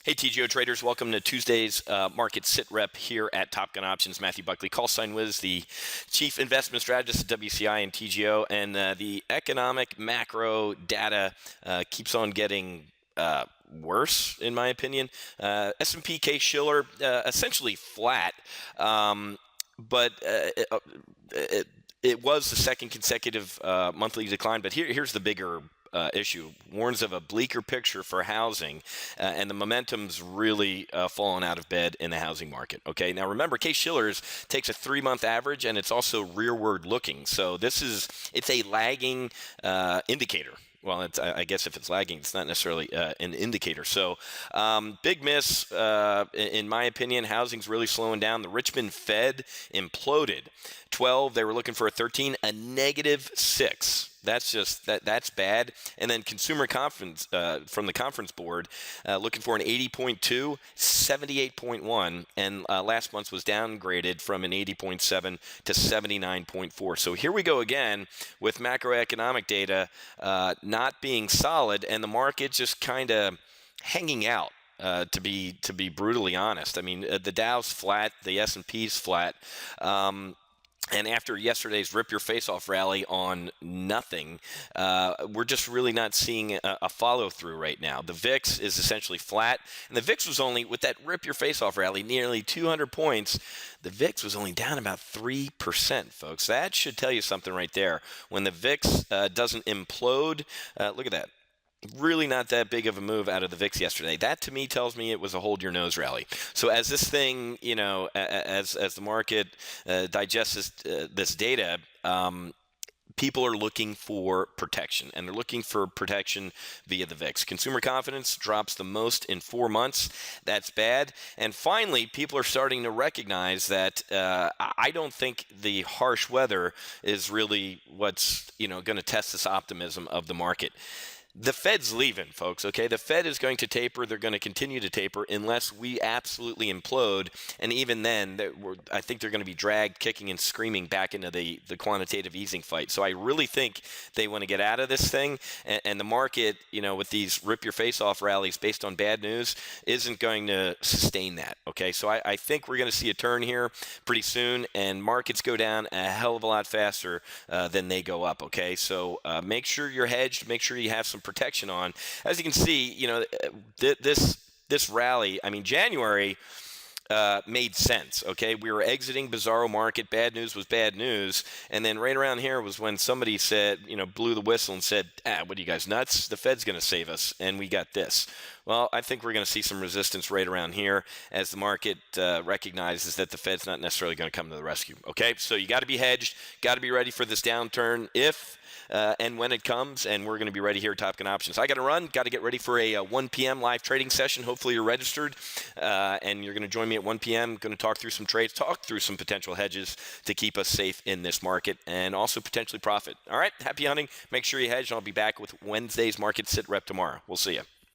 Hey, TGO traders, welcome to Tuesday's market sit rep here at Top Gun Options. Matthew Buckley, call sign Whiz, the chief investment strategist at WCI and TGO, and the economic macro data keeps on getting worse, in my opinion. S&P Case-Shiller essentially flat, but it was the second consecutive monthly decline. But here's the bigger issue. Warns of a bleaker picture for housing, and the momentum's really fallen out of bed in the housing market. Okay, now remember, Case-Shiller takes a 3-month average, and it's also rearward looking. So it's a lagging indicator. Well, I guess if it's lagging, it's not necessarily an indicator. So, big miss, in my opinion. Housing's really slowing down. The Richmond Fed imploded. 12, they were looking for a 13, a -6. That's bad. And then consumer confidence from the conference board looking for an 80.2, 78.1, and last month was downgraded from an 80.7 to 79.4. So here we go again with macroeconomic data not being solid, and the market just kind of hanging out. To be brutally honest, I mean the Dow's flat, the S&P's flat. And after yesterday's rip-your-face-off rally on nothing, we're just really not seeing a follow-through right now. The VIX is essentially flat, and the VIX was only, with that rip-your-face-off rally, nearly 200 points. The VIX was only down about 3%, folks. That should tell you something right there. When the VIX doesn't implode, look at that. Really not that big of a move out of the VIX yesterday. That to me tells me it was a hold your nose rally. So as this thing, as the market digests this data, people are looking for protection, and they're looking for protection via the VIX. Consumer confidence drops the most in 4 months. That's bad. And finally, people are starting to recognize that I don't think the harsh weather is really what's going to test this optimism of the market. The Fed's leaving, folks, okay? The Fed is going to taper. They're going to continue to taper unless we absolutely implode. And even then, I think they're going to be dragged kicking and screaming back into the quantitative easing fight. So I really think they want to get out of this thing. And the market, with these rip-your-face-off rallies based on bad news, isn't going to sustain that, okay? So I think we're going to see a turn here pretty soon, and markets go down a hell of a lot faster than they go up, okay? So make sure you're hedged. Make sure you have some protection on. As you can see, this rally, I mean, January made sense, okay? We were exiting bizarro market. Bad news was bad news. And then right around here was when somebody said, blew the whistle and said, what are you guys, nuts? The Fed's going to save us. And we got this. Well, I think we're going to see some resistance right around here as the market recognizes that the Fed's not necessarily going to come to the rescue, okay? So you got to be hedged, got to be ready for this downturn if and when it comes, and we're going to be ready here at Top Gun Options. I got to run, got to get ready for a 1 p.m. live trading session. Hopefully you're registered, and you're going to join me at 1 p.m. Going to talk through some trades, talk through some potential hedges to keep us safe in this market and also potentially profit. All right, happy hunting. Make sure you hedge, and I'll be back with Wednesday's market sit rep tomorrow. We'll see you.